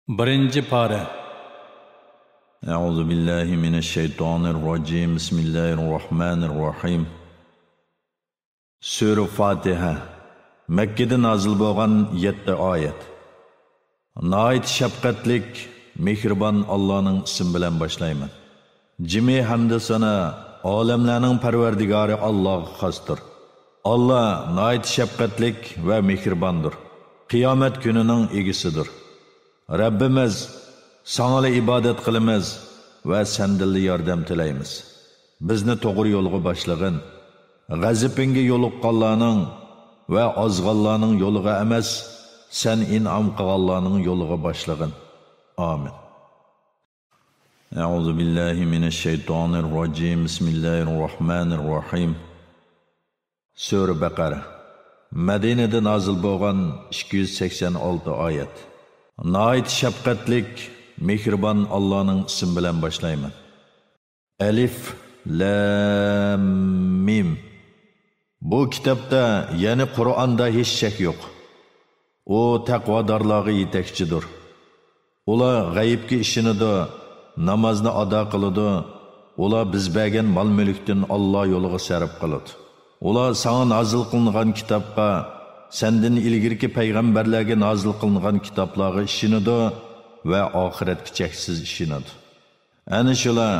Birinci pare. Euzu billahi mineşşeytanirracim. Bismillahirrahmanirrahim. Sura Fatiha. Mekke'de nazil bo'lgan 7 oyat. Nayt şefqatlik, mehribon Allohning ismi bilan boshlayman. Jimi hamd sana olamlarning parvardigori Allohga xosdir. Allah nayt şefqatlik va mehribondir. Qiyomat kunining egisidir. Rabbimiz sana ibadet qilamiz va sendilli yordam tilaymiz. Bizni to'g'ri yo'lga boshlag'in. G'azabinga yo'liqqanlarning va ozg'anlarning yo'liga emas, sen in'om qilganlarning yo'liga boshlag'in. Amin. Euzu billahi mineşşeytanirracim. Bismillahirrahmanirrahim. Sura Baqara. Madinada nazil bo'lgan 286 oyat. Nayt şefqatlik, mehribon Allohning ismi bilan boshlayman. Alif, Lam, Mim. Bu kitobda, ya'ni Qur'onda hech shak yo'q. U taqvodorlarga yetakchidir. Ular g'aybga ishonadi, namozni ado qiladi. Ular biz bergan mol-mulkdan Alloh yo'liga sarf qiladi. Ular sana nazil qilingan kitobga, senden ilgirki payg'ambarlarga nazil qilingan kitoblarga ishonadi va oxiratga cheksiz ishonadi. Ana shular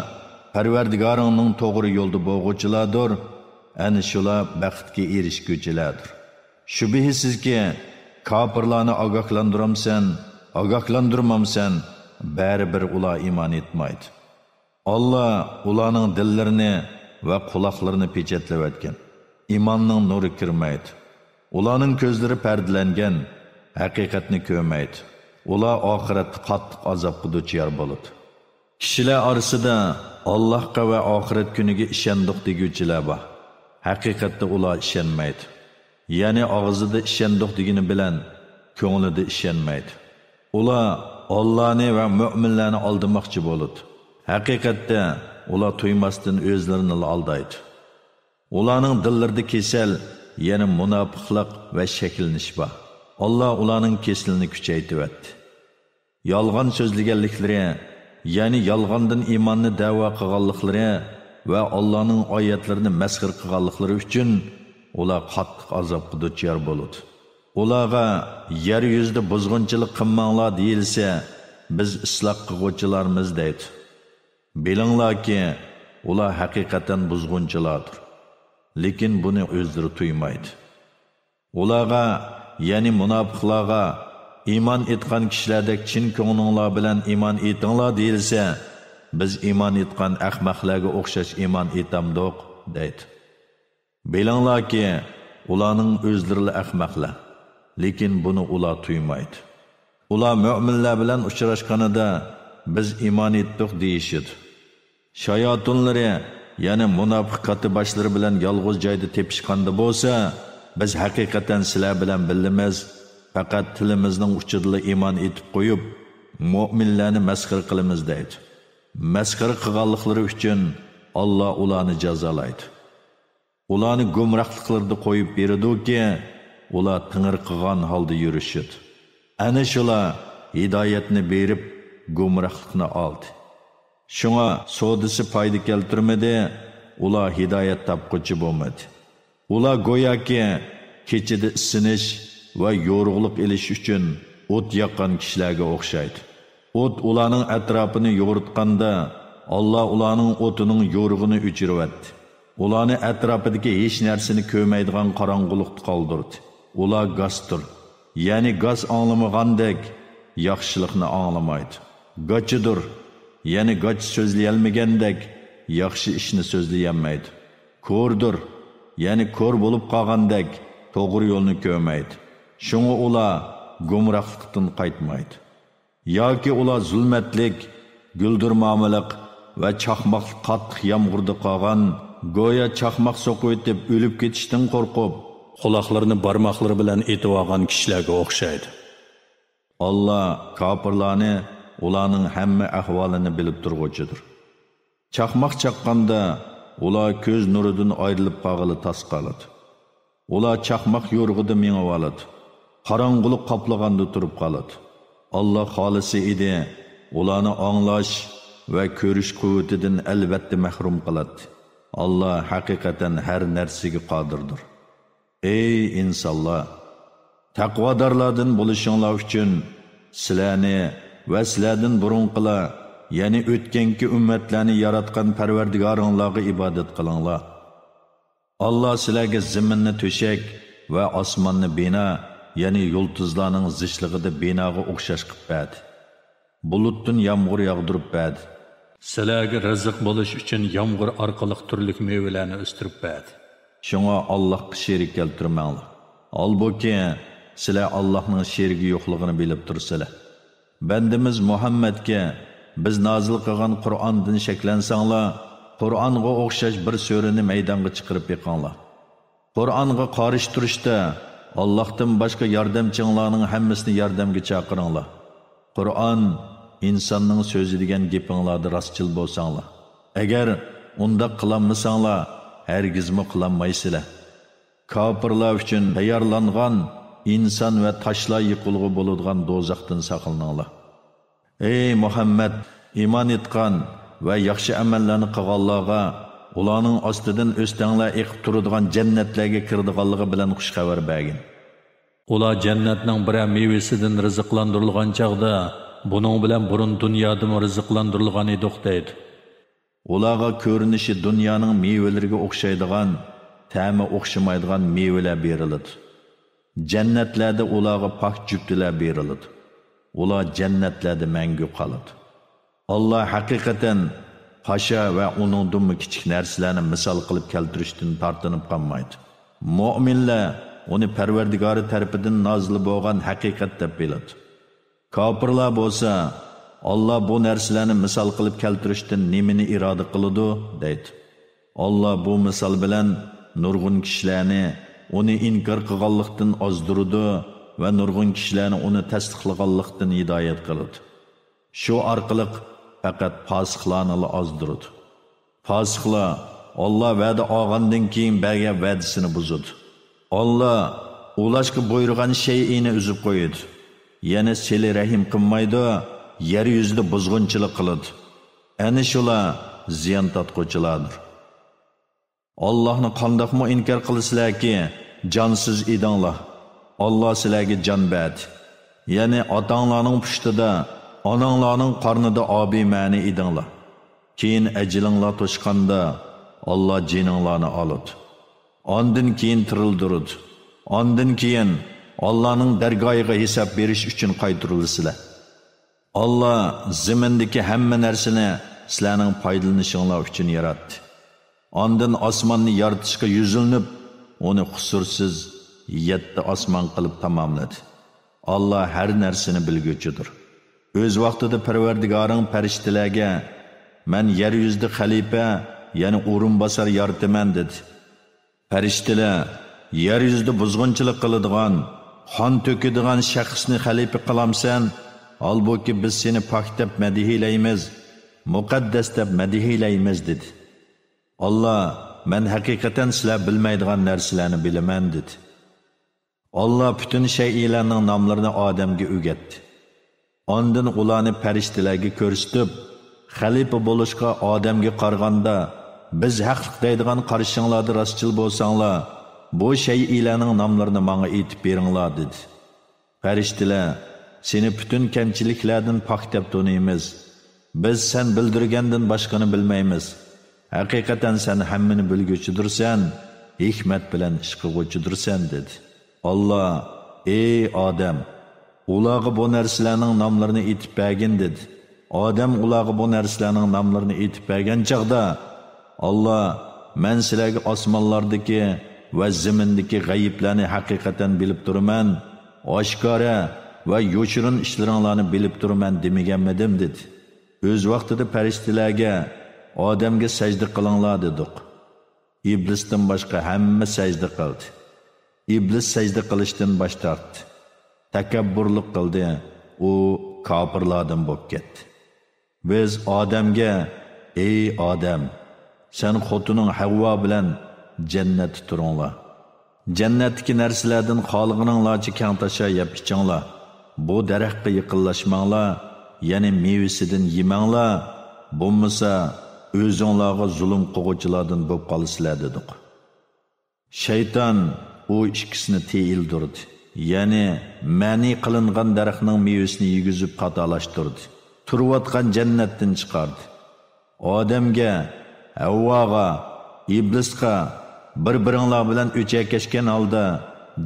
Parvardigoringning to'g'ri yo'lda bo'lg'uvchilardir. Ana shular baxtga erishguvchilardir. Shubhisizki, kofirlarni ogohlantirmamsan, baribir ular iymon etmaydi. Allah ularning dillarini va quloqlarini pechatlayotgan. Iymonning nuri kirmaydi. Ularning ko'zlari perdelengen, haqiqatni ko'rmaydi. Ular oxiratda qattiq azobga duchor bo'ladi. Kishilar orasida Allohga va oxirat kuniga ishondik deguvchilar bor. Haqiqatda ular ishonmaydi. Ya'ni og'zida ishondik degani bilan ko'nglida ishonmaydi. Ular Allohni va mu'minlarni aldamoqchi bo'ladi. Haqiqatda ular tuymasdan o'zlarini aldaydi. Ularning dillarida kasal, ya'ni munofiqlik va shakilnish bor. Allah ularning kesilini kuchaytirdi. Yolg'on so'zlaganliklari, ya'ni yolg'ondan iymonni da'vo qilganliklari va Allohning oyatlarini masxir qilganliklari uchun ular qattiq azobga duchor bo'ladi. Ularga yer yuzida buzg'unchilik qilmanglar deyilsa, biz isloq qiluvchilarmiz deydi. Bilinglarki, ular haqiqatan buzg'unchilardir. Lekin buni o'zlari tuymaydi. Ularga, ya'ni munofiqlarga iymon etgan kishilardek chin ko'nglinglar bilan iymon etinglar deyilsa, biz iymon etgan ahmoqlarga o'xshash iymon etamdiq deydi. Bilinglarki, ularning o'zlari ahmoqlar, lekin buni ular tuymaydi. Ular mu'minlar bilan uchrashganida biz iymon etdik deyishidi. Shayotinlari, ya'ni munofiq katibashlar bilan yolg'iz joyda tepishganda bo'lsa, biz haqiqatan sizlar bilan bilamiz, faqat tilimizning uchida iymon etib qo'yib, mu'minlarni masxir qilamiz deydi. Masxir qilganliklari uchun Alloh ularni jazolaydi. Ularni gumrohliklarda qo'yib beradi-ki, ular tingir qilgan holda yurishadi. Ana shular hidoyatni berib, gumrohlikni oldi. Şuna sodisi payda keltirmedi, ular hidayet tapquchi bo'lmadi. Ular go'yoki kechida isinish va yo'rug'lik elish uchun o't yoqqan kishilarga o'xshaydi. O't ularning atrofini yo'ritganda, Alloh ularning o'tining yo'rug'ini o'chiribdi. Ularni atrofidagi hech narsani ko'rmaydigan qorong'ulikda qoldirdi. Ular g'asdir, ya'ni g'az anglamagandek yaxshilikni anglamaydi. G'achidir, ya'ni g'ach so'zlayolmagandek yaxshi ishni so'zlayolmaydi. Ko'rdir, ya'ni ko'r bo'lib qolgandek to'g'ri yo'lni ko'rmaydi. Shunga ular gumrohlikdan qaytmaydi. Yoki ular zulmatlik, guldirmamalik va chaqmoqli qattiq yomg'irda qolgan, go'yo chaqmoq so'qib o'tib o'lib ketishdan qo'rqib, quloqlarini barmoqlari bilan etib olgan kishilarga o'xshaydi. Alloh kofirlarni ularning hamma ahvolini bilib turg'uchidir. Chaqmoq chaqqanda ular ko'z nuridan ayrilib qolg'ili tas qoladi. Ular chaqmoq yo'rg'ida mengib oladi. Qorong'ulik qoplaganda turib qoladi. Allah xolisi edi, ularni anglash va ko'rish quvvatidan albatta mahrum qiladi. Allah haqiqatan har narsaga qodirdir. Ey insonlar, taqvodorlardan bo'lishinglar uchun sizlarni va sizlardan burunqilar, ya'ni o'tganki ummatlarni yaratgan Parvardigoringlarga ibodat qilinglar. Allah sizlarga zaminni to'shak va osmonni bino, ya'ni yulduzlarning zishlig'ida binoga o'xshash qilib berdi. Bulutdan yomg'ir yog'dirib berdi. Sizlarga rizq bo'lish uchun yomg'ir orqali turli mevalarni o'stirib berdi. Shunga Allohga sherik keltirmanglar. Albuki sizlar Allohning sherigi yo'qligini bilib tursizlar. Bandimiz Muhammadga biz nozil qilgan Qur'ondan shaklansanglar, Qur'onga o'xshash bir surani maydonga chiqarib yiqinglar. Qur'onga qarish turishda Allohdan boshqa yordamchinglarning hammasini yordamga chaqiringlar. Qur'on insonning so'zi degan gapinglarda rostchil bo'lsanglar. Agar unda qilolmasanglar, hargizmi qilolmaysizlar. Kofirlar uchun tayyorlangan inson va toshlar yiqilg'i bo'ladigan do'zaxdan saqlaninglar. Ey Muhammad, iymon etgan va yaxshi amallarni qilganlarga ularning ostidan o'stanglar eqib turadigan jannatlarga kiradiganligi bilan xush xabar bergin. Ular jannatning bir mevasidan rizqlantirilgan chaqda buning bilan burun dunyoda rizqlantirilgan edik deydi. Ularga ko'rinishi dunyoning mevalariga o'xshaydigan, ta'mi o'xshamaydigan mevalar beriladi. Jannatlarda ularga pak juftilar beriladi. Ular jannatlarda mangu qoladi. Allah haqiqatan pasha va uningdan kichik narsalarni misol qilib keltirishdan tortinib qolmaydi. Mu'minlar uni Parvardigori tarafidan nozil bo'lgan haqiqat deb biladi. Kofirlar bo'lsa, Allah bu narsalarni misol qilib keltirishdan nimani iroda qiladi deydi. Allah bu misol bilan nurg'un kishilarni uni inkor qilganlikdan ozdirdi va nurg'un kishilarni uni tasdiqlaganlikdan hidoyat qiladi. Shu orqali faqat fosiqlarni ozdirdi. Fosiqlar Allah va'da olgandan keyin bergan va'dasini buzadi. Allah ulashga buyurgan shay'ini uzib qo'yadi. Yana sili rahim qilmaydi, yer yuzida buzg'unchilik qiladi. Ana shular ziyon tortquchilardir. Allohni qandoqmi inkor qilasizlarki, jonsiz edinglar. Allah sizlarga jon berdi. Ya'ni otanglarning pushtida, onanglarning qornida obimani edinglar. Keyin ajlinglar to'shqanda Allah jininglarni oladi. Ondan keyin tirildirdi. Ondan keyin Allah'ning dargohiga hisob berish uchun qaytarilasizlar. Allah zimindagi hamma narsani sizlarning foydalanishinglar uchun yaratdi. Ondan osmonni yaratishga yuzilinib, uni qusursiz 7 osmon qilib tamomladi. Allah har narsani bilguchidir. O'z vaqtida Parvardigoring farishtalarga men yer yuzida xalifa, ya'ni o'rinbosar yarataman dedi. Farishtalar yer yuzida buzg'unchilik qiladigan, qon to'kadigan shaxsni xalifa qilamsan, albuki biz seni pok deb madihiylaymiz, muqaddas deb madihiylaymiz dedi. Allah, men haqiqatan sizlar bilmaydigan narsalarni bilaman dedi. Allah bütün shaylarning nomlarini odamga o'rgatdi. Ondan ularni farishtalarga ko'rsatib, xalifa bo'lishga odamga qaraganda biz haqliq deydigan qarashinglarda rostchil bo'lsanglar, bu shaylarning nomlarini menga aytib beringlar dedi. Farishtalar, seni bütün kamchiliklardan pok deb tanıymiz. Biz sen bildirgandan boshqani bilmaymiz. Haqiqatan sen hammani bilguchidirsan, hikmat bilan ish qilguchidirsan dedi. Allah, ey odam, ularga bu narsalarning nomlarini aytib bergin dedi. Odam ularga bu narsalarning nomlarini aytib bergan chaqda, Allah, men sizlarga osmonlardagi va zimindagi g'ayiblarni haqiqatan bilib turaman, oshkora va yo'chirin ishlaringlarni bilib turaman demaganmidim dedi. O'z vaqtida farishtalarga odamga sajda qilinglar dedik. Iblisdan boshqa hamma sajda qildi. Iblis sajda qilishdan bosh tortdi. Takabburlik qildi. U kofirlardan bo'lib ketdi. Biz odamga, ey odam, sen xotining Havvo bilan jannatda turinglar. Jannatdagi narsalardan xolig'ininglarcha kang tasha yeb ichinglar. bu daraxtga yaqinlashmanglar, ya'ni mevasidan yemanglar, bo'lmasa o'zinglarga zulm qilguvchilardan bo'lib qolasizlar dedik. Shayton u ikkisini teyildirdi. Ya'ni ma'ni qilingan daraxtning mevasini yegizib xatolashtirdi. Turayotgan jannatdan chiqardi. Odamga, Havvoga, iblisga bir-biringlar bilan o'chakashgan holda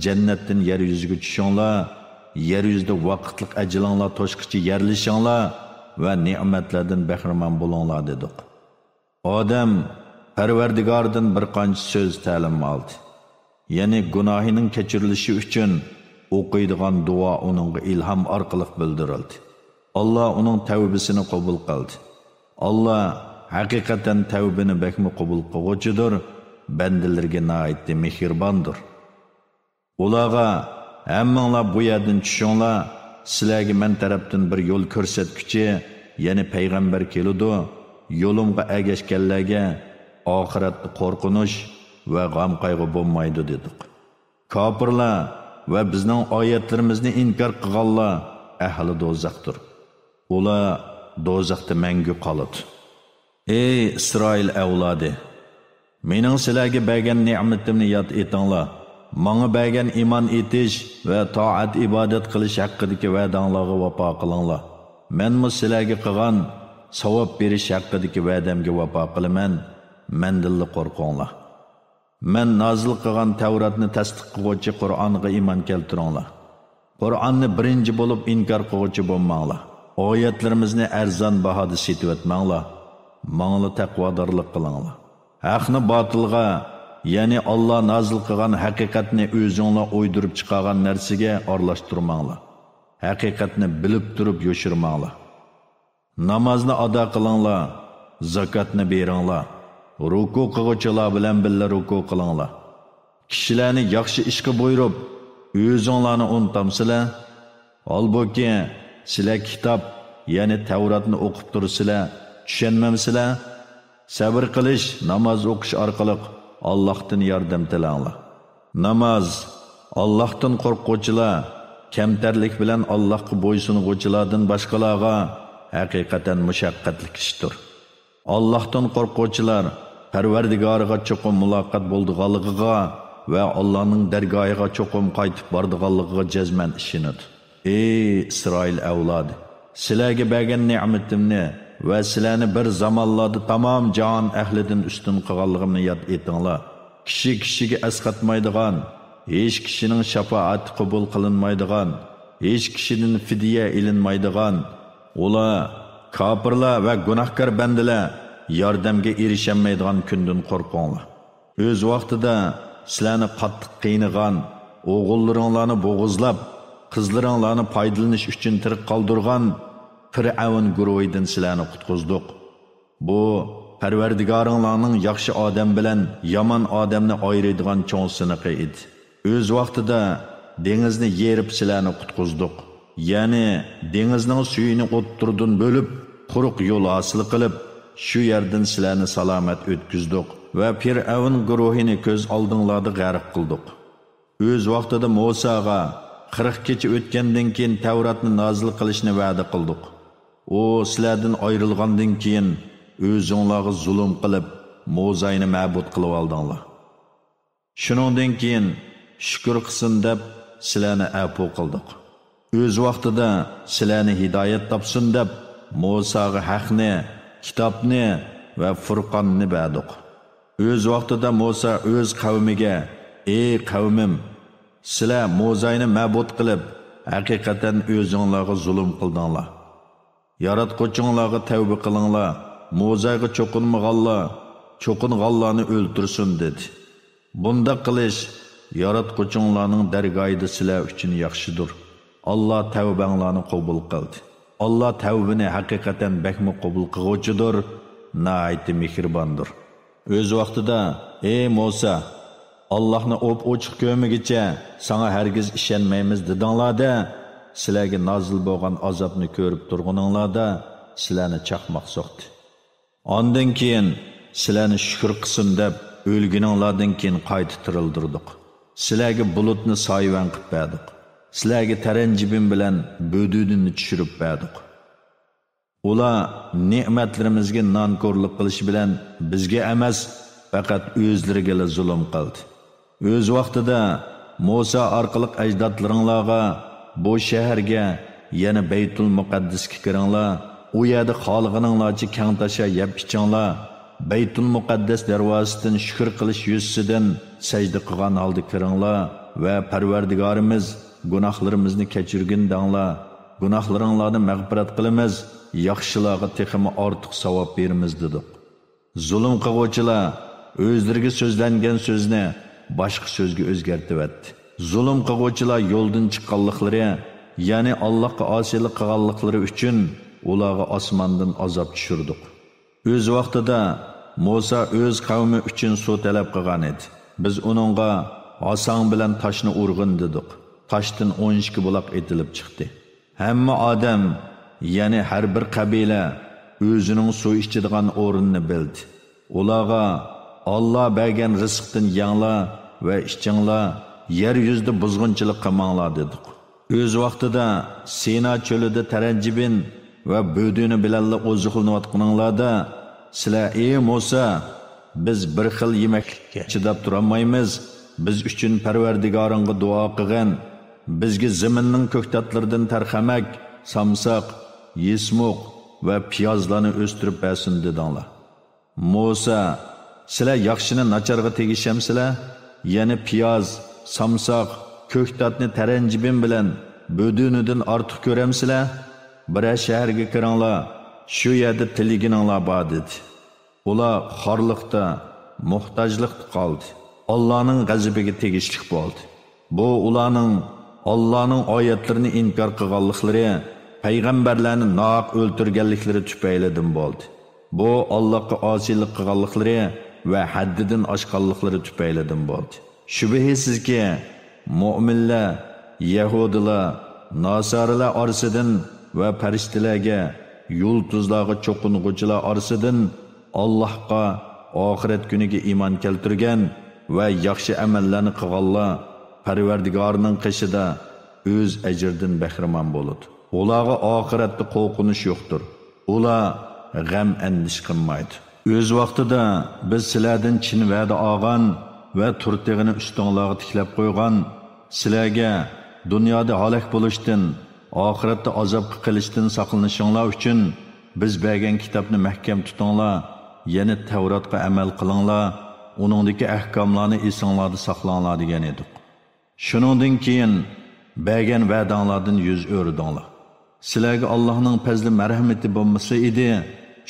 jannatdan yer yuziga tushinglar, yer yuzida vaqtlik ajlinglar to'shqichi yerlishinglar va ne'matlardan bahramand bo'linglar dedik. Odam Parvardigordan bir qancha so'z ta'lim oldi. Ya'ni gunohining kechirilishi uchun o'qiydigan duo uningga ilhom orqali bildirildi. Allah uning tavbasini qabul qildi. Allah haqiqatan tavbani bakmi qabul qiluvchidir, bandalarga nihoyatda mehribondir. Ularga hammanglar bu yerdan tushinglar, sizlarga men tarafdan bir yo'l ko'rsatguchi, ya'ni payg'ambar keladi, yo'limga ergashganlarga oxiratda qo'rqinish va g'am qayg'u bo'lmaydi dedik. Kofirlar va bizning oyatlarimizni inkor qilganlar ahli do'zaxdir. Ular do'zaxda mangu qoladi. Ey Isroil avlodi, mening sizlarga bergan ne'matimni yod etinglar. Menga bergan iymon etish va toat ibodat qilish haqidagi va'danglarga vafo qilinglar. Men sizlarga qilgan savob berish haqidagi va'damga vafo qilaman. Mendan qo'rqinglar. Men nozil qilgan Tavratni tasdiq qiluvchi Qur'onga iymon keltiringlar. Qur'onni birinchi bo'lib inkor qiluvchi bo'lmanglar. Oyatlarimizni arzon bahoda setib o'tmanglar. Menga taqvodorlik qilinglar. Haqni botilga, ya'ni Allah nozil qilgan haqiqatni o'zinglar o'ydirib chiqargan narsaga aralashtirmanglar. Haqiqatni bilib turib yo'shirmanglar. Namozni ado qilinglar, zakotni beringlar. Ruku qiluvchilar bilan birga ruku qilinglar. Kishilarni yaxshi ishga buyurib, o'zinglarni unutmanglar. Holbuki sizlar kitob, ya'ni Tavratni o'qib tursizlar, tushunmamsizlar? Sabr qilish, namoz o'qish orqali Allohdan yordam tilanglar. Namoz Allohdan qo'rquvchilar, kamtarlik bilan Allohga bo'ysunuvchilardan boshqalarga haqiqatan mushaqqatli ishdir. Allohdan qo'rquvchilar Parvardigoriga cho'qim muloqot bo'ldiganligiga va Allohning dargohiga cho'qim qaytib bordiganligiga jazman ishonadi. Ey Isroil avlodi, sizlarga bergan ne'matimni va sizlarni bir zamonlarda tamom jahon ahlidan ustun qilganligimni yod etinglar. Kishi kishiga asqatmaydigan, hech kishining shafoati qabul qilinmaydigan, hech kishidan fidya ilinmaydigan, ular kofirlar va gunohkor bandalar yordamga erishamaydigan kundan qo'rqinglar. O'z vaqtida sizlarni qattiq qiynagan, o'g'illaringlarni bo'g'izlab, qizlaringlarni foydalanish uchun tirik qoldirgan Fir'avn guruhidan sizlarni qutqizdik. Bu Parvardigoringlarning yaxshi odam bilan yomon odamni ayiradigan cho'ng siniqi edi. O'z vaqtida dengizni yerib sizlarni qutqizdik. Ya'ni dengizning suyini o'ttirdan bo'lib, quruq yo'l hosil qilib, shu yerdan sizlarni salomat o'tkazdik va Fir'avn guruhini ko'z oldinglarda g'arq qildik. O'z vaqtida Musoga 40 kecha o'tgandan keyin Tavratni nozil qilishni va'da qildik. O sizlardan ayrilgandan keyin o'zinglarga zulm qilib, Mozayni ma'bud qilib oldinglar. Shuningdan keyin shukr qilsin deb sizlarni afv qildik. O'z vaqtida sizlarni hidoyat topsin deb Musoga haqni, kitobni va Furqonni berdik. O'z vaqtida Muso o'z qavmiga: "Ey qavmim, sizlar Mozayni ma'bud qilib, haqiqatan o'zinglarga zulm qildinglar. Yaratquchinglarga tavba qilinglar. Mozayga cho'qinganlarni o'ltirsin" dedi. Bunda qilish yaratquchinglarning dargohida sizlar uchun yaxshidir. Allah tavbanglarni qabul qildi. Allah tavbani haqiqatan bakmi qabul qiluvchidir, nihoyat mehribondir. O'z vaqtida: "Ey Musa, Allohni ochiq ko'migicha sana hargiz ishonmaymiz" dedinglarda, sizlarga nozil bo'lgan azobni ko'rib turguninglarda sizlarni chaqmoq so'qdi. Ondan keyin sizlarni shukr qilsin deb o'lguninglardan keyin qayta tirildirdik. Sizlarga bulutni soyvan qilib berdik. sizlarga taranjibim bilan bo'dudini tushirib berdik. Ular ne'matlarimizga nonko'rlik qilish bilan bizga emas, faqat o'zlariga zulm qildi. O'z vaqtida Musa orqali ajdodlaringlarga bu shaharga, yana Baytul Muqaddasga kiringlar, u yerda xalqininglarcha kang tasha yeb ichinglar, Baytul Muqaddas darvozasidan shukr qilish yuzidan sajda qilgan holda kiringlar va Parvardigorimiz gunohlarimizni kechirgin danglar, gunohlaringlarni mag'firat qilamiz, yaxshilarga texmi ortiq savob beramiz dedik. Zulm qiluvchilar o'zlariga so'zlangan so'zni boshqa so'zga o'zgartirdi. Zulm qiluvchilar yo'ldan chiqqanliklari, ya'ni Allohga osiylik qilganliklari uchun ularga osmondan azob tushirdik. O'z vaqtida Musa o'z qavmi uchun suv talab qilgan edi. Biz uningga oson bilan toshni urg'in dedik. Toshdan 12 buloq etilib chiqdi. Hamma odam, ya'ni har bir qabila o'zining suv ichadigan o'rinni bildi. Ularga Alloh bergan rizqdan yanglar va ichinglar, yer yuzida buzg'unchilik qilmanglar dedik. O'z vaqtida Sina cho'lida taranjibin va bo'duni bilanla oziqlanayotganinglarda sizlar ey Musa, biz bir xil yemaklikka chidab turolmaymiz. Biz uchun Parvardigoringga duo qilgan, bizga zaminning ko'ktatlaridan tarxamak, samsaq, yesmoq va piyozlarni o'stirib bersin dedinglar. Musa, sizlar yaxshini nacharga tegishamsizlar? Ya'ni piyoz, samsaq, ko'ktatni taranjibin bilan bo'dunidan ortiq ko'ramsizlar? Bir shaharga kiringlar, shu yerda tiligininglar bor dedi. Ular xorliqda, muhtojlikda qoldi. Allohning g'azabiga tegishlik bo'ldi. Bu ularning Allohning oyatlarini inkor qilganliklari, payg'ambarlarni nohaq o'ltirganliklari tufaylidan bo'ldi. Bu Allohga osiylik qilganliklari va haddidan oshganliklari tufaylidan bo'ldi. Shubhisizki, mu'minlar, yahudilar, nasorilar orasidan va farishtalarga, yulduzlarga cho'qing'uvchilar orasidan Allohga, oxirat kuniga iymon keltirgan va yaxshi amallarni qilganlar Parvardigorning qishida o'z ajridan bahramand bo'ladi. Ularga oxiratda qo'rqinish yo'qdir. Ular g'am andish qilmaydi. O'z vaqtida biz sizlardan chin va'da olgan va turtig'ini ustinglarga tiklab qo'ygan, sizlarga dunyoda halok bo'lishdan, oxiratda azob qilishdan saqlanishinglar uchun biz bergan kitobni mahkam tutinglar, yana Tavrotga amal qilinglar, uningdagi ahkomlarni esinglarda saqlanglar degan edik. Shuningdan keyin bergan va'danglardan yuz o'rdinglar. Sizlarga Allohning fazli marhamati bo'lmasa edi,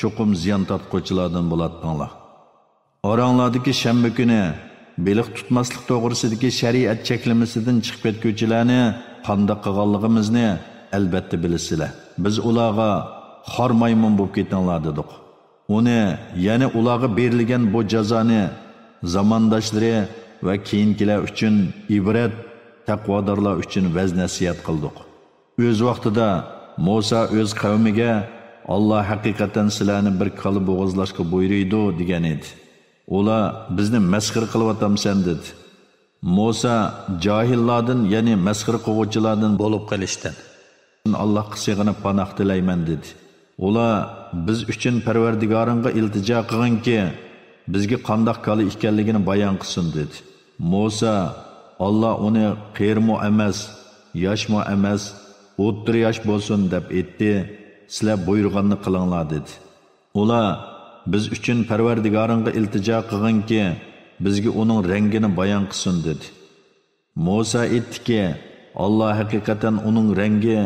cho'qim ziyon tortquchilardan bo'ladinglar. Oranglardagi shanba kuni beliq tutmaslik to'g'risidagi shariat cheklamasidan chiqib ketguvchilarni qanday qilganligimizni albatta bilasizlar. Biz ularga xor maymun bo'lib ketinglar dedik. Uni, ya'ni ularga berilgan bu jazoni zamondoshlari va keyingilar uchun ibrat, taqvodorlar uchun vaz nasihat qildik. O'z vaqtida Musa o'z qavmiga Alloh haqiqatan sizlarni bir kali bo'g'izlashga buyuriydi degan edi. Ular bizni masxir qilyapsan dedi. Musa johillardan, ya'ni masxir qiluvchilardan bo'lib qolishdan Allohga sig'inib panoh tilayman dedi. Ular biz uchun Parvardigoringga iltijo qilganki, bizga qandoq kali ekanligini bayon qilsin dedi. Musa, Alloh uni qirmo emas, yoshmo emas, o'ttir yosh bo'lsin deb aytdi. Sizlar buyurganni qilinglar dedi. Ular biz uchun Parvardigoringga iltijo qilganki, bizga uning rangini bayon qilsin dedi. Musa aytdiki, Alloh haqiqatan uning rangi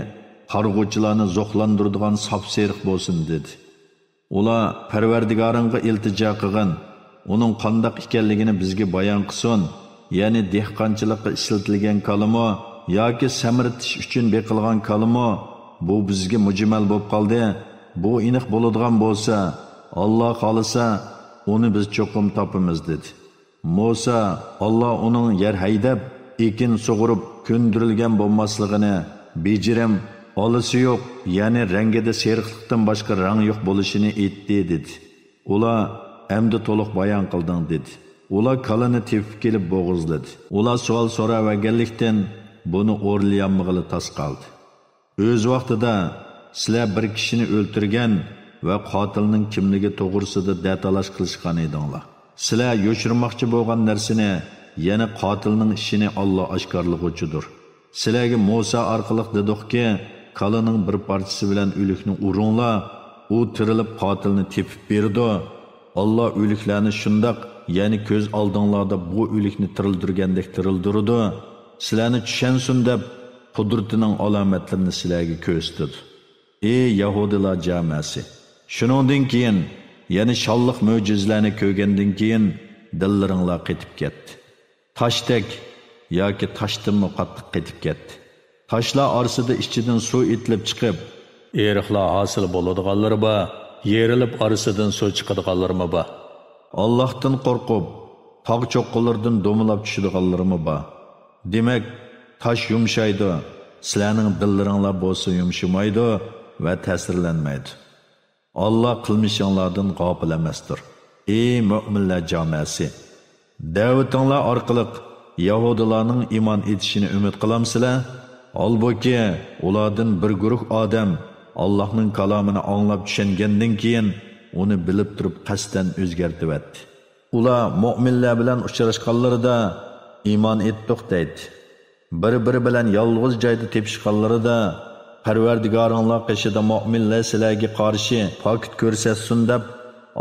qarg'uvchilarni zo'qlandiradigan sap-seriq bo'lsin dedi. Ular Parvardigoringga iltijo qilgan, uning qandoq ekanligini bizga bayon qilsin, ya'ni dehqonchilikqa ishlatilgan kalimo yoki samirtish uchun beqilgan kalimo, bu bizga mujmal bo'lib qoldi. Bu aniq bo'ladigan bo'lsa, Alloh xolisa uni biz cho'qim topamiz dedi. Musa, Alloh uning yer haydab, ekin sug'urib ko'ndirilgan bo'lmasligini, bejirim olisi yo'q, ya'ni rangida seriqlikdan boshqa rang yo'q bo'lishini aytdi dedi. Ular endi to'liq bayon qilding dedi. Ular kalini tepib kelib bo'g'izladi. Ular savol so'raverganlikdan buni o'rlayolmag'ili tas qoldi. O'z vaqtida sizlar bir kishini o'ltirgan va qotilning kimligi to'g'risida datalash qilishgan edinglar. Sizlar yo'shirmoqchi bo'lgan narsani, yana qotilning ishini Alloh oshkorlig'idir. Sizlarga Musa orqali dedikki, kalaning bir parchasi bilan o'likni uringlar, u tirilib qotilni tepib berdi. Alloh o'liklarni shundoq, ya'ni ko'z oldinglarda bu o'likni tirildirgandek tirildirdi. Sizlarni tushansin deb qudratining alomatlarini sizlarga ko'rsatdi. Ey Yahudilar jamasi, shuningdan keyin, ya'ni shonliq mo'jizalarni ko'rgandan keyin dillaringlar qetib ketdi. Tashdek yoki tashdinmi qattiq qetib ketdi. Tashlar orasida ichidan suv etilib chiqib, eriqlar hosil bo'ladiganlari bor, yerilib orasidan suv chiqadiganlarmi bor. Allohdan qo'rqib, tog' cho'qqalardan do'milab tushadiganlarmi bor. Demak, tash yumshaydi, sizlarning dillaringlar bo'lsa yumshamaydi va ta'sirlanmaydi. Allah qilmishinglardan g'ofil emasdir. Ey mu'minlar jamasi, da'vatinglar orqali Yahudilarning iymon etishini umid qilamsizlar? Holbuki, ulardan bir guruh odam Allohning kalomini anglab tushungandan keyin uni bilib turib qasdan o'zgartib etdi. Ular mu'minlar bilan uchrashganlarida iymon etdik deydi. Bir-biri bilan yolg'iz joyda tepishganlarida Parvardigoringlar qishida mu'minlar sizlarga qarshi pokit ko'rsatsin deb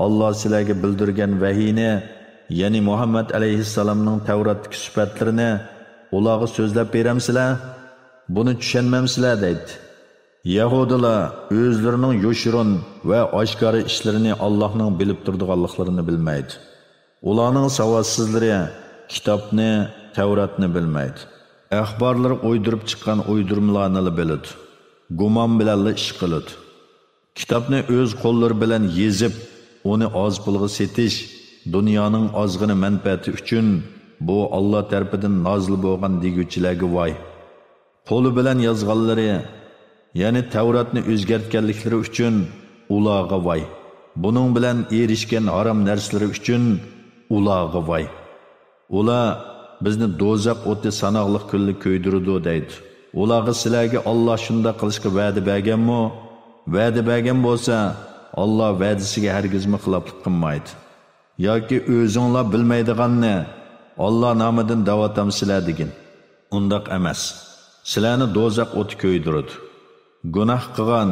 Alloh sizlarga bildirgan vahiyni, ya'ni Muhammad alayhissalomning Tavratdagi sifatlarini ularga so'zlab beramsizlar? Buni tushunmamsizlar deydi. Yahudilar o'zlarining yo'shirin va oshkora ishlarini Allohning bilib turadiganliklarini bilmaydi. Ularning savodsizlari kitobni, Tavratni bilmaydi. Axborlar o'ydirib chiqqan o'ydirmalarni biladi. Gumon bilan ish qiladi. Kitobni o'z qo'llari bilan yezib, uni oz pulga setish, dunyoning ozg'ini manfaati uchun bu Alloh tarafidan nozil bo'lgan deguvchilarga voy. Qo'li bilan yozganlari, ya'ni Tavratni o'zgartganliklari uchun ularga voy. Buning bilan erishgan harom narsalari uchun ularga voy. Ular bizni do'zax o'ti sanoqli kunlik ko'ydirdi deydi. Ularga sizlarga Alloh shunda qilishga va'da berganmi? Va'da bergan bo'lsa, Alloh va'dasiga hargizmi xiloflik qilmaydi. Yoki o'zinglar bilmaydiganni Alloh nomidan da'vatamsizlar degan. Undaq emas. Sizlarni do'zax o'ti ko'ydirdi. Gunoh qilgan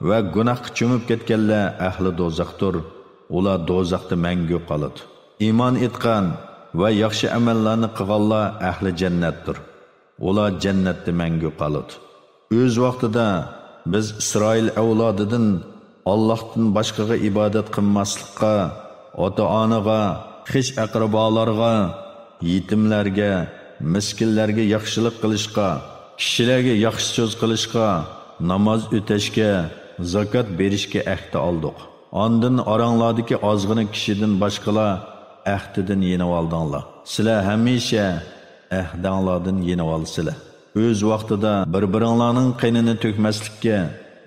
va gunohga cho'mib ketganlar ahli do'zaxdir. Ular do'zaxda mangu qoladi. Iymon etgan va yaxshi amallarni qilganlar ahli jannatdir. Ular jannatda mangu qoladi. O'z vaqtida biz Isroil avlodidan Allohdan boshqaga ibodat qilmaslikqa, ota-onaga, xish aqrabolarga, yetimlarga, miskinlarga yaxshilik qilishga, kishilarga yaxshi so'z qilishga, namoz o'tashga, zakot berishga ahd oldik. Ondan oranglardagi ozg'ina kishidan boshqalar ahdidan yenib oldinglar. Sizlar hamisha ahdanglardan yenib olsizlar. O'z vaqtida bir-biringlarning qinini to'kmaslikka,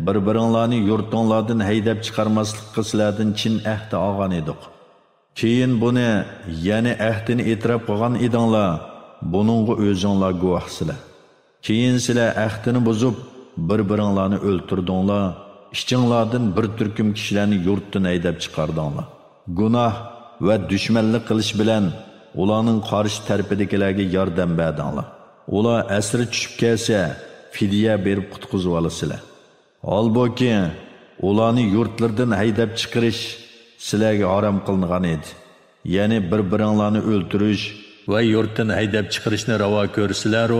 bir-biringlarni yurtinglardan haydab chiqarmaslikqa sizlardan chin ahd olgan edik. Keyin buni, ya'ni ahdini e'tirof qilgan edinglar, buningga o'zinglar guvohsizlar. Keyin sizlar ahdini buzib, bir-biringlarni o'ltirdinglar, ichinglardan bir turkum kishilarni yurtdan haydab chiqardinglar. Gunoh va dushmanlik qilish bilan ularning qarshi tarafidagilarga yordam berdinglar. Ular asri tushib kelsa, fidya berib qutqizib olasizlar. Holbuki, ularni yurtlardan haydab chiqarish sizlarga harom qilingan edi. Ya'ni bir-biringlarni o'ltirish va yurtdan haydab chiqarishni ravo ko'rsizlar,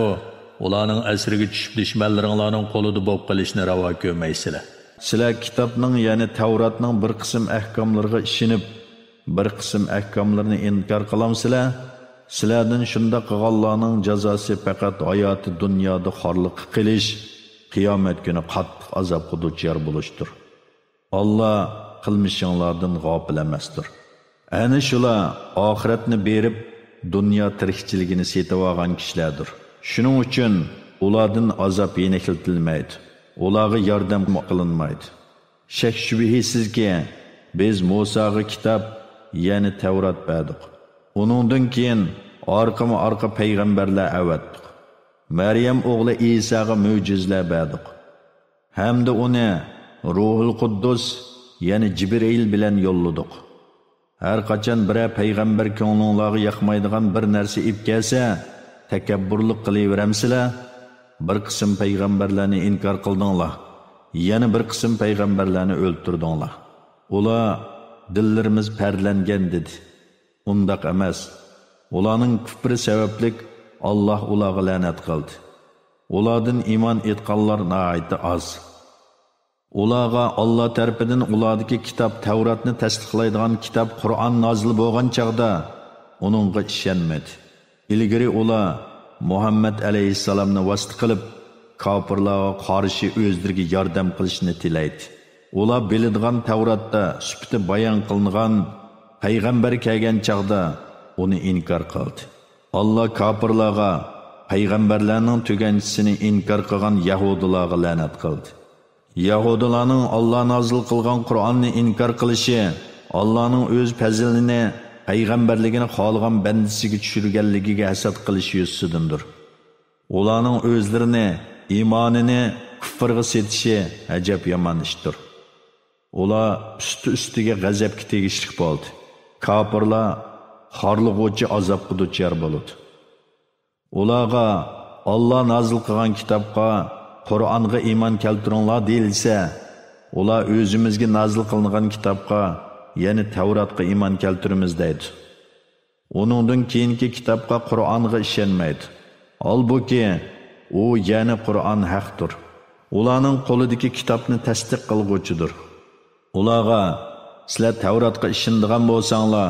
ularning asriga tushib dushmanlaringlarning qo'lida bo'lib qolishni ravo ko'rmaysizlar. Sizlar kitobning, ya'ni Tavratning bir qism ahkomlariga ishinib, bir qism ahkomlarni inkor qilamsizlar. Sizlardan shunda qilganlarning jazosi faqat hayoti dunyoda xorliq qilish, qiyomat kuni qattiq azobga duchor bo'lishdir. Alloh qilmishinglardan g'ofil emasdir. Ana shular oxiratni berib, dunyo tirikchiligini setib olgan kishilardir. Shuning uchun ulardan azob yengiltilmaydi. Ularga yordam qilinmaydi. Shak shubhisizki, biz Musoga kitob, ya'ni Tavrat berdik. Uningdan keyin orqa payg'ambarlar avatdik. Maryam o'g'li Isoga mo'jizlar berdik. Hamda uni Ruhul Quddus, ya'ni Jibril bilan yo'lladik. Har qachon bir payg'ambar ko'nglingizga yoqmaydigan bir narsa ib kelsa, takabburlik qilaveramsizlar. Bir qism payg'ambarlarni inkor qildinglar. Yana bir qism payg'ambarlarni o'ldirdinglar. Ular dillarimiz parlangan dedi. Undaq emas. Ularning kufri sabablik Allah ularga la'nat qildi. Ulardan iymon etganlar nihoyat oz. Ularga Allah tarafidan ulardagi kitob Tavratni tasdiqlaydigan kitob Qur'on nozil bo'lgan chaqda uningga ishonmadi. Ilgari ular Muhammad alayhissalomni vasita qilib kofirlarga qarshi o'zlariga yordam qilishni tilaydi. Ular biladigan Tavratda sifati bayon qilingan payg'ambar kelgan chaqda uni inkor qildi. Allah kofirlarga payg'ambarlarning tuganchisini inkor qilgan yahudilarga la'nat qildi. Yahudilarning Allah nozil qilgan Qur'onni inkor qilishi, Allahning o'z fazilini, payg'ambarligini xohlagan bandasiga tushirganligiga hasad qilish yuzidandir. Ularning o'zlarini, iymonini kufrga setishi ajab yomon ishdir. Ular üstiga g'azabga tegishli bo'ldi. Kofirlar xorlig'uvchi azobga duchor bo'ladi. Ularga Allah nozil qilgan kitobga, Qur'onga iymon keltiringlar deyilsa, ular o'zimizga nozil qilingan kitobga, ya'ni Tavratga iymon keltiramiz deydi. Uningdan keyingi kitobga, Qur'onga ishonmaydi. Halbuki u ya'ni Qur'on haqdir. Ularning qo'lidagi kitobni tasdiq qilguvchidir. Ularga sizlar Tavratga ishonadigan bo'lsanglar,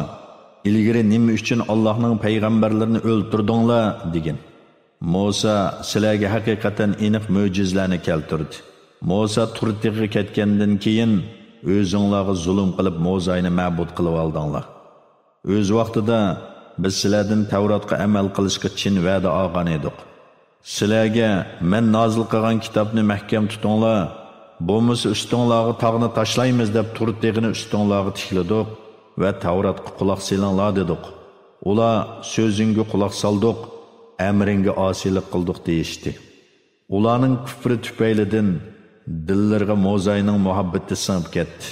ilgari nima uchun Allohning payg'ambarlarini o'ldirdinglar degan. Musa sizlarga haqiqatan aniq mo'jizlarni keltirdi. Musa Turtiga ketgandan keyin o'zinglarga zulm qilib Musayni ma'bud qilib oldinglar. O'z vaqtida biz sizlardan Tavratga amal qilishga chin va'da olgan edik. Sizlarga men nozil qilgan kitobni mahkam tutinglar, bo'lmasa ustinglarga tog'ni tashlaymiz deb Turtigini ustinglarga tikladik va Tavratga quloq solinglar dedik. Ular so'zingga quloq soldik, amringga osilik qildik deyishdi. Ularning kufri tufaylidan dillarga Musayning muhabbati singib ketdi.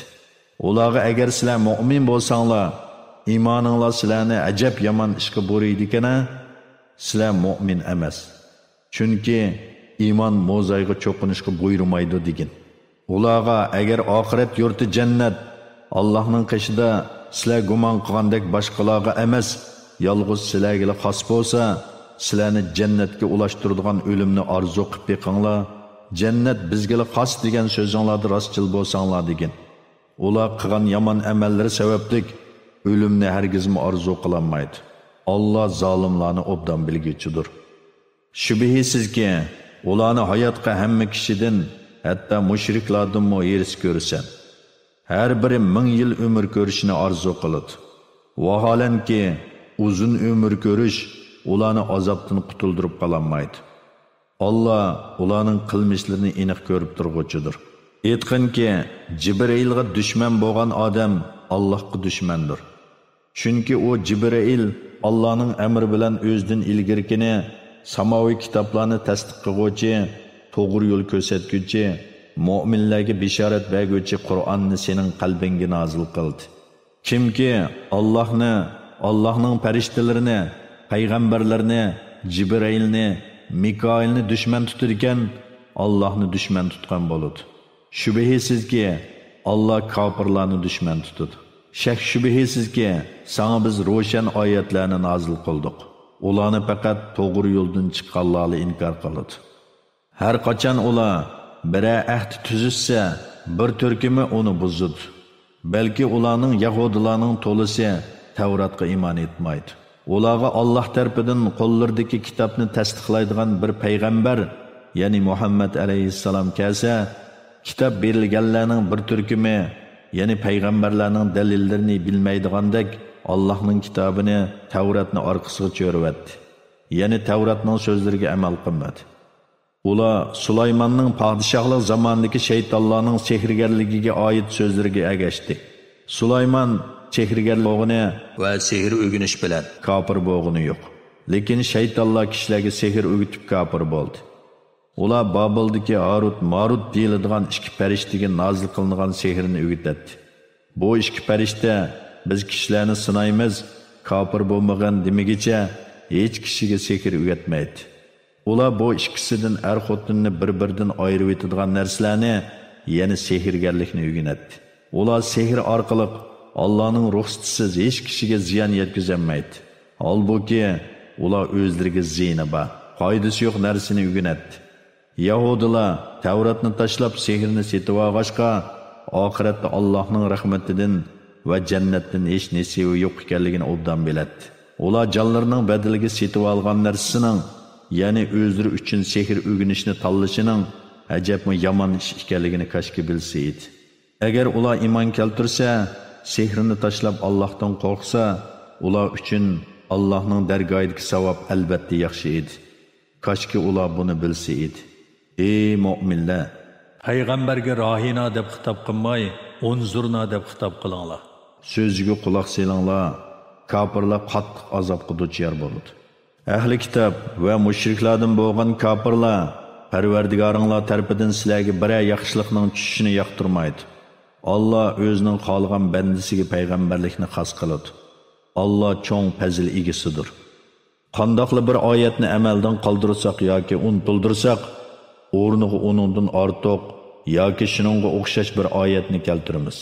Ularga agar sizlar mu'min bo'lsanglar, iymoninglar sizlarni ajab yomon ishga boriydi ekan, sizlar mu'min emas. Chunki iymon Musayga cho'qinishga buyurmaydi degan. Ularga agar oxirat yurti jannat, Allohning qishida sizlar gumon qilgandek boshqalarga emas, yolg'iz sizlarga xos bo'lsa, sizlarni jannatga ulashtiradigan o'limni orzu qilib beqinglar. Jannat bizga xos degan so'zinglarda rostchil bo'lsanglar degan. Ular qilgan yomon amallari sababli o'limni hargizmi orzu qilolmaydi. Allah zolimlarni obdan bilguchidir. Shubhisizki, ularni hayotga hamma kishidan, hatto mushriklardan hirs ko'rsan. Har biri 1000 yil umr ko'rishni orzu qiladi. Vaholanki, uzun umr ko'rish ularni azobdan qutuldirib qololmaydi. Allah ularning qilmishlarini aniq ko'rib turg'uchidir. Aytqinki, Jibrilga dushman bo'lgan odam Allohga dushmandir. Chunki u Jibril Allohning amri bilan o'zidan ilgirkini samoviy kitoblarni tasdiq qiluvchi, to'g'ri yo'l ko'rsatuvchi, mu'minlarga bishorat berguvchi Qur'onni sening qalbingga nozil qildi. Kimki Allohning farishtalarini, payg'ambarlarni, Jibrilni, Mikoilni dushman tutar ekan, Allohni dushman tutgan bo'ladi. Shubhisizki, Allah kofirlarni dushman tutadi. Shak shubhisizki, sana biz ro'shan oyatlarni nozil qildik. Ularni faqat to'g'ri yo'ldan chiqqanlarni inkor qiladi. Har qachon ular bir ahd tuzishsa, bir turkumi uni buzdi. Balki ularning yahudilarning to'lisi Tavratga iymon etmaydi. Ularga Alloh tarafidan qo'llaridagi kitobni tasdiqlaydigan bir payg'ambar, ya'ni Muhammad alayhissalom kelsa, kitob berilganlarning bir turkumi, ya'ni payg'ambarlarning dalillarini bilmaydigandek Allohning kitobini, Tavratni orqasiga cho'rivatdi. Ya'ni Tavratning so'zlariga amal qilmadi. Ular Sulaymonning podshohlik zamonidagi shaytonlarning sehrgarligiga oid so'zlariga agashdi. Sulaymon sehrgar bo'lg'ini va sehr o'g'inish bilan kofir bo'lg'ini yo'q. lekin shaytonlar kishilarga sehr o'gitib kafir bo'ldi. Ular Babildagi Harut Marut deyiladigan ikki farishtaga nozil qilingan sehrni o'gitadi. Bu ikki farishta biz kishilarni sinaymiz, kafir bo'lmagan demagicha hech kishiga sehr o'gatmaydi. Ular bu ikkisidan xotinni bir-biridan ayirib etadigan narsalarni, ya'ni sehrgarlikni o'rganadi. Ular sehr orqali Allohning ruxsatisiz hech kishiga ziyon yetkazolmaydi. Holbuki ular o'zlariga ziyni bor, foydasi yo'q narsani o'rganadi. Yahudilar Tavratni tashlab sehrni setib olg'achqa, oxiratda Allohning rahmatidan va jannatdan hech nasibi yo'q ekanligini obdan biladi. Ular jonlarining badaliga setib olgan narsasining, ya'ni o'zlari uchun sehr o'rganishni tanlashining ajabmi yomon ish ekanligini kashki bilsa edi. Agar ular iymon keltirsa, sehrni tashlab Allohdan qo'rqsa, ular uchun Allohning dargohidagi savob albatta yaxshi edi. Kashki ular buni bilsa edi. Ey mu'minlar, payg'ambarga rohina deb xitob qilmay, unzurna deb xitob qilinglar. So'ziga quloq selinglar, kafirlar qattiq azobga duchor bo'ladi. Ahli kitob va mushriklardan bo'lgan kafirlar Parvardigoringlar tarafidan sizlarga biror yaxshilikning tushishini yoqtirmaydi. Allah o'zining qolgan bandasiga payg'ambarlikni xos qiladi. Allah cho'ng fazil egasidir. Qandoqli bir oyatni amaldan qoldirsak yoki unutildirsak, o'rniga uningdan ortiq yoki shuningga o'xshash bir oyatni keltiramiz.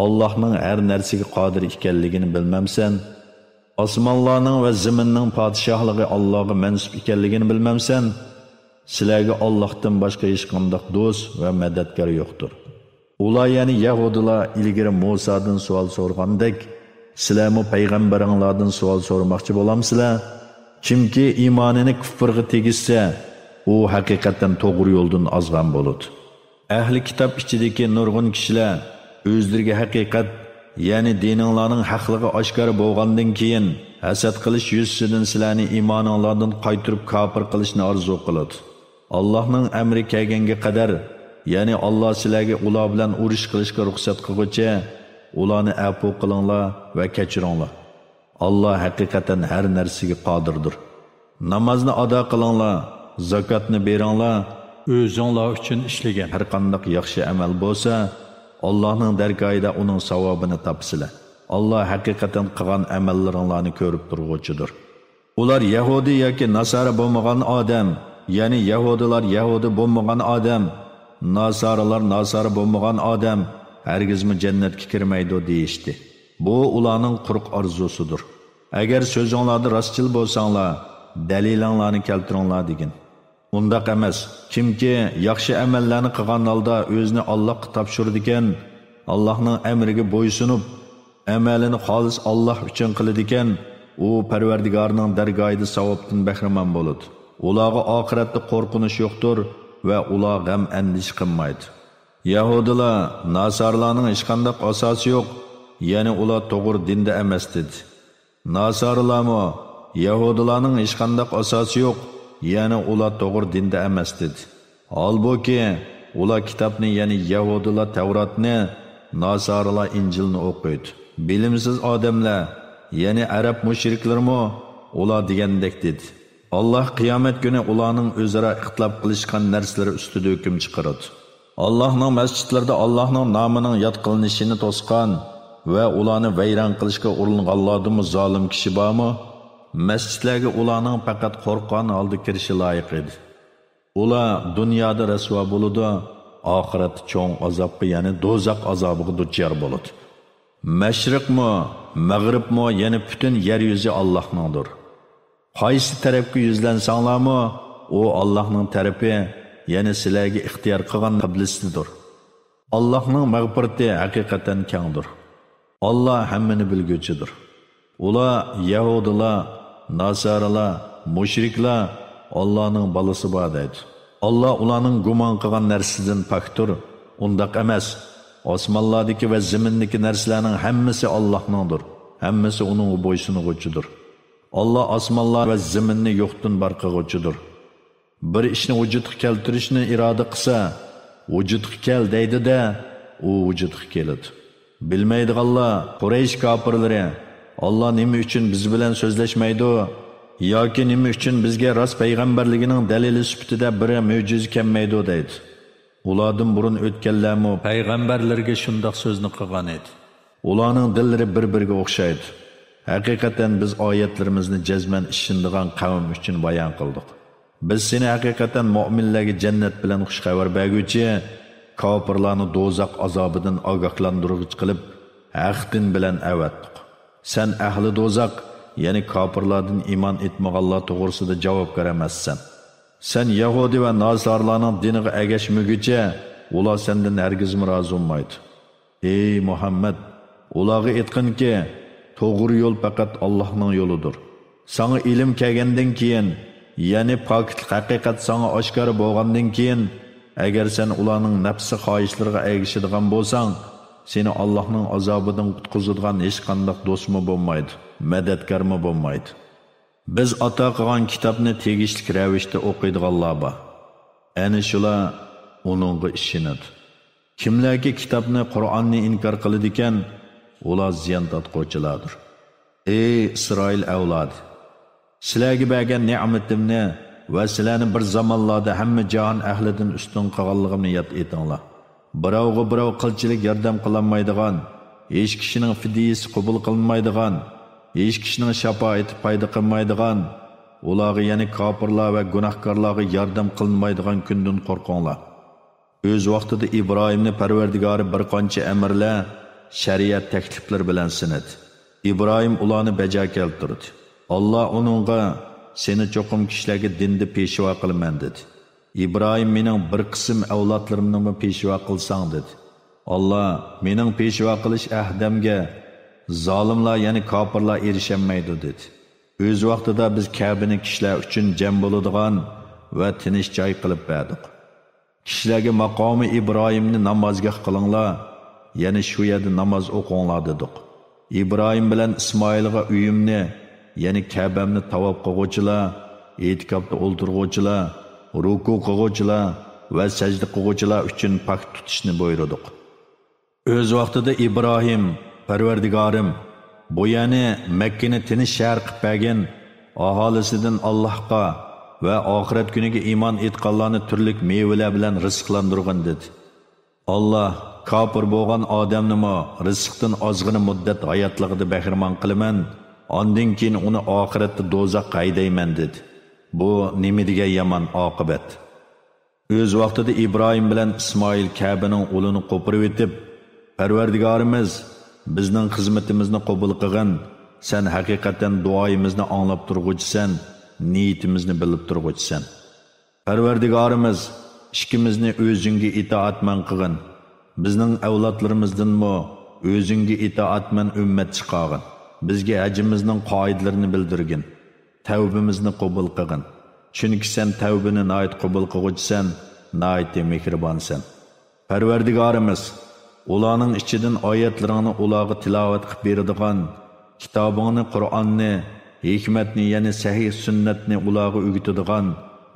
Allohning har narsaga qodir ekanligini bilmamsan? Osmonlarning va zaminning podshohligi Allohga mansub ekanligini bilmamsan? Sizlarga Allohdan boshqa hech qanday do'st va madadkor yo'qdir. Ular ya'ni Yahudilar ilgari Musodan savol so'rgandek, sizlarmi payg'ambaringlardan savol so'ramoqchi bo'lamsizlar? Kimki iymonini kufrga tegizsa, u haqiqatan to'g'ri yo'ldan ozgan bo'ladi. Ahli kitob ichidagi nurg'un kishilar o'zlariga haqiqat, ya'ni dininglarning haqligi oshkor bo'lgandan keyin hasad qilish yuzasidan sizlarni iymoninglardan qaytirib kafir qilishni orzu qiladi. Allohning amri kelganga qadar, ya'ni Alloh sizlarga ular bilan urush qilishga ruxsat qilguncha, ularni afu qilinglar va kechiringlar. Alloh haqiqatan har narsaga qodirdir. Namozni ado qilinglar, zakotni beringlar, o'zinglar uchun ishlagan har qanday yaxshi amal bo'lsa, Allohning dargohida uning savobini topsizlar. Alloh haqiqatan qilgan amallaringlarni ko'rib turg'uchidir. Ular Yahudi yoki Nasara bo'lmagan odam, ya'ni Yahudilar Yahudi bo'lmagan odam, Nasaralar Nasara bo'lmagan odam hargizmi jannatga kirmaydi deyishdi. Bu ularning quruq orzusidir. Agar so'zinglarda rostchil bo'lsanglar, dalilinglarni keltiringlar degan. Undaq emas. Kimki yaxshi amallarni qilgan holda o'zini Allohga topshiradigan, Allohning amriga bo'ysunib, amalini xolis Alloh uchun qiladigan, u Parvardigorning dargohida savobdan bahramand bo'ladi. Ularga oxiratda qo'rqinish yo'qdir va ular g'am andish qilmaydi. Yahudilar Nasarlarning hech qanday asosi yo'q, ya'ni ular to'g'ri dinda emas dedi. Nasarlarmi Yahudilarning hech qanday asosi yo'q, ya'ni ular to'g'ri dinda emas dedi. Holbuki ular kitobni, ya'ni Yahudilar Tavratni, Nasarlar Injilni o'qiydi. Bilimsiz odamlar, ya'ni arab mushriklarmi ular degandek dedi. Allah qiyomat kuni ularning o'zaro ixtilof qilishgan narsalari ustida hukm chiqaradi. Allohning masjidlarida Allohning nomining yod qilinishini to'sqan va ularni vayron qilishga uringanlarmi zolim kishi bormi? Masjidlarga ularning faqat qo'rqqan holda kirishi loyiq edi. Ular dunyoda rasvo bo'ladi, oxiratda cho'ng azobga, ya'ni do'zax azobiga duchor bo'ladi. Mashriqmi, mag'ribmi, ya'ni butun yer yuzi Allohningdir. Qaysi tarafga yuzlansanglarmi, u Allohning tarafi, ya'ni sizlarga ixtiyor qilgan qiblasidir. Allohning mag'firati haqiqatan kengdir. Alloh hammani bilguchidir. Ular Yahudilar, Nasaralar, mushriklar Allohning balasi bor deydi. Alloh ularning gumon qilgan narsadan pokdir. Undaq emas. Osmonlardagi va zamindagi narsalarning hammasi Allohningdir. Hammasi uning bo'ysunuvchidir. Allah osmonlar va zaminni yo'qdan bor qiluvchidir. Bir ishni vujudga keltirishni iroda qilsa, vujudga kel deydi-da, u vujudga keladi. Bilmaydiganlar, Quraysh kofirlari, Allah nima uchun biz bilan so'zlashmaydi yoki nima uchun bizga rost payg'ambarligining dalili sifatida bir mo'jiza kelmaydi deydi. Ulardan burun o'tganlarmi payg'ambarlarga shundoq so'zni qilgan edi. Ularning dillari bir-biriga o'xshaydi. Haqiqatan biz oyatlarimizni jazman ishonadigan qavm uchun bayon qildik. Biz seni haqiqatan mu'minlarga jannat bilan xushxabar berguvchi, kofirlarni do'zax azobidan ogohlantiruvchi qilib, haqdin bilan avatdik. Sen ahli do'zax, ya'ni kofirlardan iymon etmaganlar to'g'risida javob beramassan. Sen Yahudi va Nasarlarning diniga agashmaguncha, ular sendan hargizmi rozi bo'lmaydi. Ey Muhammad, ularga aytqinki, to'g'ri yo'l faqat Allohning yo'lidir. Sana ilm kelgandan keyin, ya'ni poklik haqiqat sana oshkor bo'lgandan keyin, agar sen ularning nafsi xohishlariga ergishadigan bo'lsang, seni Allohning azobidan qutqizadigan hech qanday do'stmi bo'lmaydi, madadkormi bo'lmaydi. Biz ato qilgan kitobni tegishli ravishda o'qiydiganlar bor. Ana shular uningga ishonadi. Kimlarki kitobni, Qur'onni inkor qiladi ekan, ular ziyon tortquvchilardir. Ey Isroil avlodi, sizlarga bergan ne'matimni va sizlarni bir zamonlarda hamma jahon ahlidan ustun qilganligimni yod etinglar. Birovga birov qilchilik yordam qilolmaydigan, hech kishining fidyasi qabul qilinmaydigan, hech kishining shafoati foyda qilmaydigan, ularga ya'ni kofirlar va gunohkorlarga yordam qilinmaydigan kundan qo'rqinglar. O'z vaqtida Ibrohimni Parvardigori bir qancha amrlar, shariat takliflar bilan sinadi. Ibrohim ularni bajo keltirdi. Allah onunğa seni çoxum kişilərə dində peşva qılman dedi. İbrahim mening bir qism avlodlarimni peşva qilsang dedi. Allah mening peşva qilish ahdimga zolimlar, ya'ni kofirlar erişenmaydi dedi. Öz vaqtida biz Ka'bani kishilar uchun jam bo'ladigan va tinish joy qilib berdik. Kishilarga maqomi İbrahimni namozgoh qilinglar, ya'ni shu yerda namoz o'qinglar dedik. İbrahim bilan İsmoilga uyimni, ya'ni Ka'bamni tavob qiluvchilar, e'tikofda o'ltiruvchilar, ruku qiluvchilar va sajda qiluvchilar uchun pok tutishni buyurdik. O'z vaqtida Ibrohim, Parvardigorim, bu ya'ni Makkani tinish shahar qilib bergan, aholisidan Allohga va oxirat kuniga iymon etganlarni turli mevalar bilan rizqlantirgan dedi. Allah kofir bo'lgan odamni rizqdan ozgina muddat hayotligida bahramon qilaman, ondan keyin uni oxiratda do'zaxga haydayman dedi. Bu nima degan yomon oqibat. O'z vaqtida Ibrohim bilan Ismoil Ka'baning ulini qo'pirib etib, Parvardigorimiz, bizning xizmatimizni qabul qilgin, sen haqiqatan duoyimizni anglab turg'uchisan, niyatimizni bilib turg'uchisan. Parvardigorimiz, ishkimizni o'zingga itoatman qilgin. Bizning avlodlarimizdanmi o'zingga itoatman ummat chiqargin. Bizga hajimizning qoidalarini bildirgin. Tavbimizni qabul qilgin. Chunki sen tavbini nihoyat qabul qiluvchisan, nihoyat mehribonsan. Parvardigorimiz, ularning ichidan oyatlaringni ularga tilovat qilib beradigan, kitobingni, Qur'onni, hikmatni, ya'ni sahih sunnatni ularga o'rgatadigan,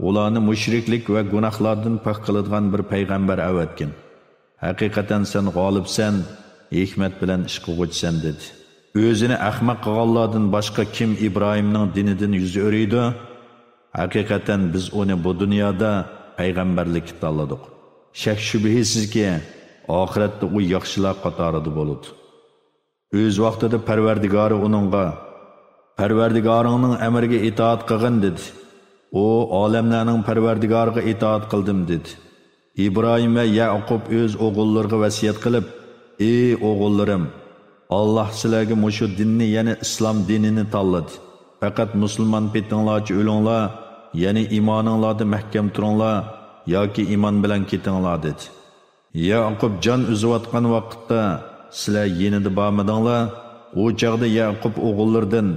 ularni mushriklik va gunohlardan pok qiladigan bir payg'ambar avatgin. Haqiqatan sen g'olibsan, hikmat bilan ish qiluvchisan dedi. O'zini ahmoq qilganlardan boshqa kim Ibrohimning dinidan yuz o'riydi? Haqiqatan biz uni bu dunyoda payg'ambarlikka tanladik. Shak shubhisizki, oxiratda u yaxshilar qatorida bo'ladi. O'z vaqtida Parvardigori uningga, Parvardigoringning amriga itoat qilgin dedi. O olamlarning Parvardigoriga itoat qildim dedi. İbrahim ve Yaqub öz o'g'illariga vasiyat qilib, ey o'g'illarim, Allah sizlarga mushu dinni, ya'ni islom dinini tanladi. Faqat musulmon petinglarcha o'linglar, ya'ni iymoninglarda mahkam turinglar yoki iymon bilan ketinglar dedi. Yaqub jon uzayotgan vaqtda sizlar yenida bormadinglar? O chaqda Yaqub o'g'illaridan,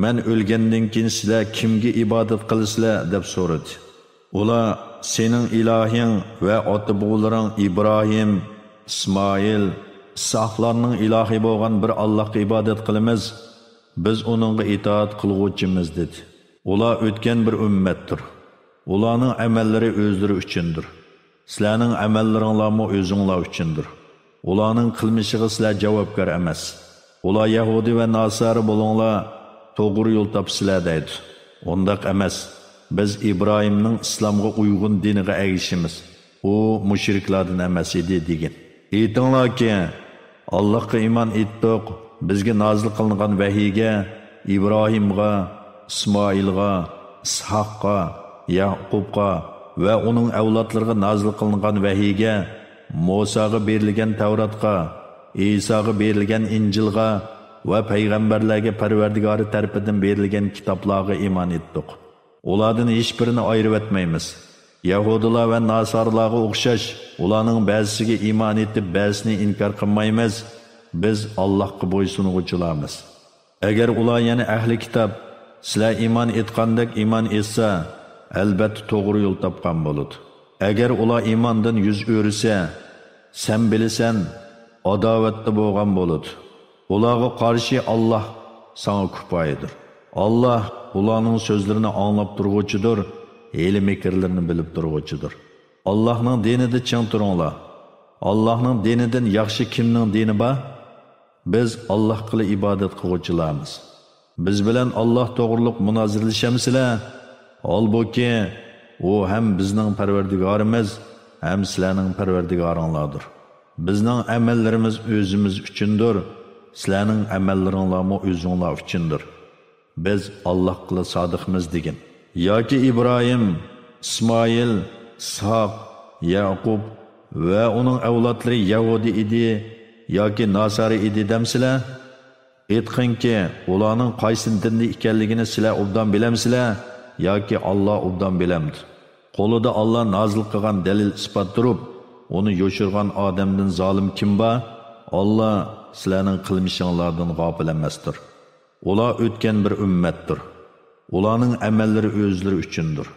men o'lgandan keyin sizlar kimga ibodat qilasizlar deb so'radi. Ular, sening ilohing va ota-bobolaring İbrahim, İsmoil, İshoqlarning ilohi bo'lgan bir Allohga ibodat qilamiz. Biz uningga itoat qilguvchimiz dedi. Ular o'tgan bir ummatdir. Ularning amallari o'zlari uchundir. Sizlarning amallaringlarmi o'zinglar uchundir. Ularning qilmishiga sizlar javobgar emas. Ular Yahudi va Nasara bo'linglar, to'g'ri yo'l topsizlar deydi. Ondaq emas. Biz İbrahimning islomga uyg'un diniga ergishimiz. U mushriklardan emas edi degan. Aytinglarki, Allohga iymon etdik, bizga nozil qilingan vahiyga İbrahimga, İsmoilga, İshaqqa, Yaqubqa va uning avlodlariga nozil qilingan vahiyga, Musaga berilgan Tavratga, İsa'ga berilgan Injilga va payg'ambarlarga Parvardigori tarafidan berilgan kitoblarga iymon etdik. Ulardan hech birini ayirib etmaymiz. Yahudilar va Nasarlarga o'xshash, ularning ba'zisiga iymon etib, ba'zisini inkor qilmaymiz. Biz Allohga bo'ysunuvchilarmiz. Agar ular yana ahli kitob, sizlar iymon etgandek iymon etsa, albatta to'g'ri yo'l topgan bo'ladi. Agar ular iymondan yuz o'risa, sen bilasan, adovatda bo'lgan bo'ladi. Ularga qarshi Alloh sana kifoyadir. Alloh ularning so'zlarini anglab turg'uchidir, hiyla mekrlarini bilib turg'uchidir. Allohning dinida ching turinglar. Allohning dinidan yaxshi kimning dini bor? Biz Allohga ibodat qiluvchilarmiz. Biz bilan Alloh to'g'riliq munozirlashamsizlar? Holbuki u ham bizning Parvardigorimiz, ham sizlarning Parvardigoringlardir. Bizning amallarimiz o'zimiz uchundir, sizlarning amallaringlarmi o'zinglar uchundir. Biz Allohga sodiqmiz degan. Yoki İbrahim, İsmoil, İshaq, Yaqub va uning avlodlari Yahudi edi yoki Nasara edi demsizlar? Aytqinki, ularning qaysi dinda ekanligini sizlar obdan bilamsizlar yoki Alloh obdan bilamdi. Qo'lida Alloh nozil qilgan dalil isbot turib, uni yo'shirgan odamdan zolim kim bor? Alloh sizlarning qilmishinglardan g'ofil emasdir. Ular o'tgan bir ummatdir. Ularning amallari o'zlari uchundir.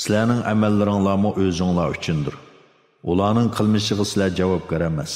Sizlarning amallaringlarmi o'zinglar uchundir. Ularning qilmishiga sizlar javobgar emas.